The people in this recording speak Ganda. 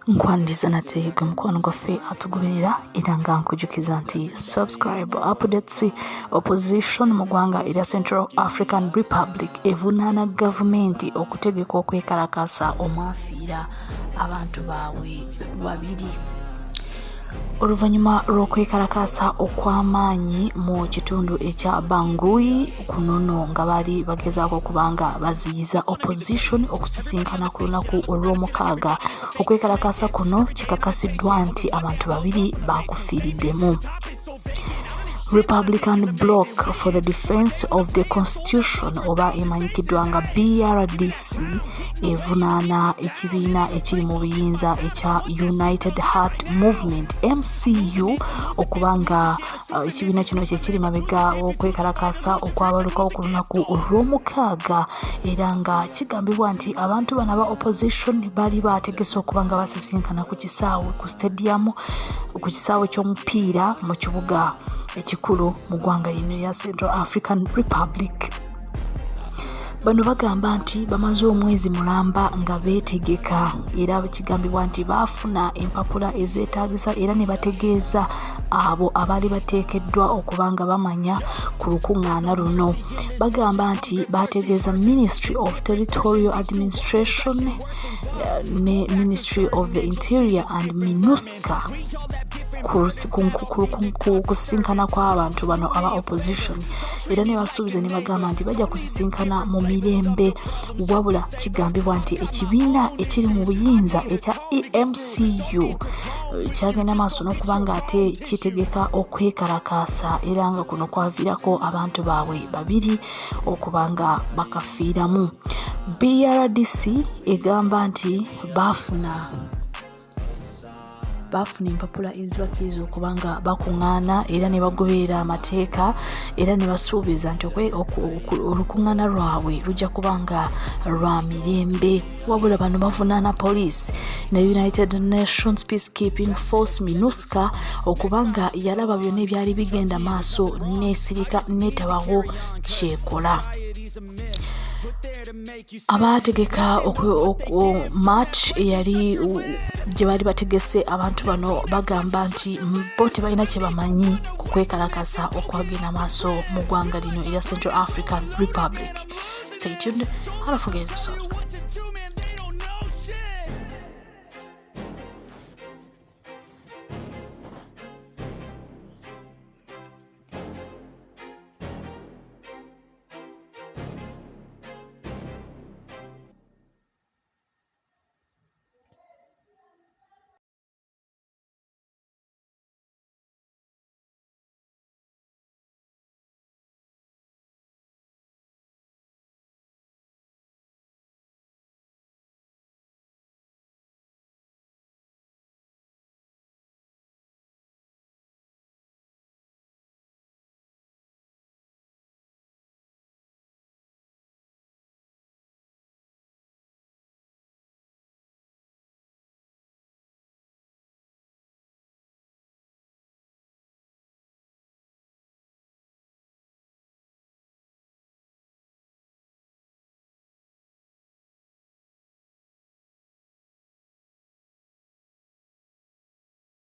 Nkwandiza nate gwe mukwano gwaffe atugoberera era nga nkujukiza nti subscribe updates opposition mu ggwanga erya Central African Republic evunaana gavumenti okutegeka okwekalakaasa omwafiira abantu baabwe babiri. Oluvannyuma lw'okwekalakaasa okw'amaanyi mu kitundu ekya Bangui kunono nga baali bagezaako okubanga baziyiza opposition okusisinkana ku lunaku olw'omukaaga. Okwekalakaasa kuno kikakasiddwa nti abantu babiri baakufiiriddemu. Republican Bloc for the Defense of the Constitution oba emanyikiddwa nga BRDC evunaana ekibiina ekiri mu buyinza ekya United Heart Movement MCU okubanga ekibiina kino kye kiri mabega okwekalakaasa okwabalukawo ku lunaku olw'omukaaga era nga kigambibwa nti abantu bano aba opposition bali bategese okubanga basisinkana ku kisaawe ku stadium ku kisaawe ky'omupiira mu kibuga ekikulu mu ggwanga lino ya Central African Republic. Bano bagamba nti bamaze omwezi mulamba nga beetegeka era kigambibwa nti baafuna empapula ezeetaagisa era ne bategeeza abo abaali bateekeddwa okubanga bamanya ku lukuŋŋaana luno. Bagamba nti bategeeza Ministry of Territorial Administration ne Ministry of the Interior and MINUSCA kusisinkana kw'abantu bano aba opposition era ne basuubiza ne bagamba nti bajja kusisinkana mu mirembe wabula kigambibwa nti ekibiina ekiri mu buyinza ekya EMCU kyagenda maaso n'okubanga ate kitegeka okwekalakaasa era nga kuno kwaviirako abantu baabwe babiri okubanga bakafiiramu. BRDC egamba nti baafuna empapula ezibakkiriza okubanga bakuŋŋaana era ne bagoberera amateeka era ne basuubiza nti olukuŋŋaana lwabwe lujja kubanga lwa mirembe. Wabula bano bavunaana poliisi ne United Nations Peacekeeping Force MINUSCA okubanga yalaba byonna ebyali bigenda maaso n'esirika n'etabawo kyekola. Abategeka March eyali gye baali bategese abantu bano bagamba nti bo tebalina kye bamanyi ku kwekalakaasa okwagenda maaso mu ggwanga lino erya Central African Republic. Stay tuned. Don't forget to subscribe.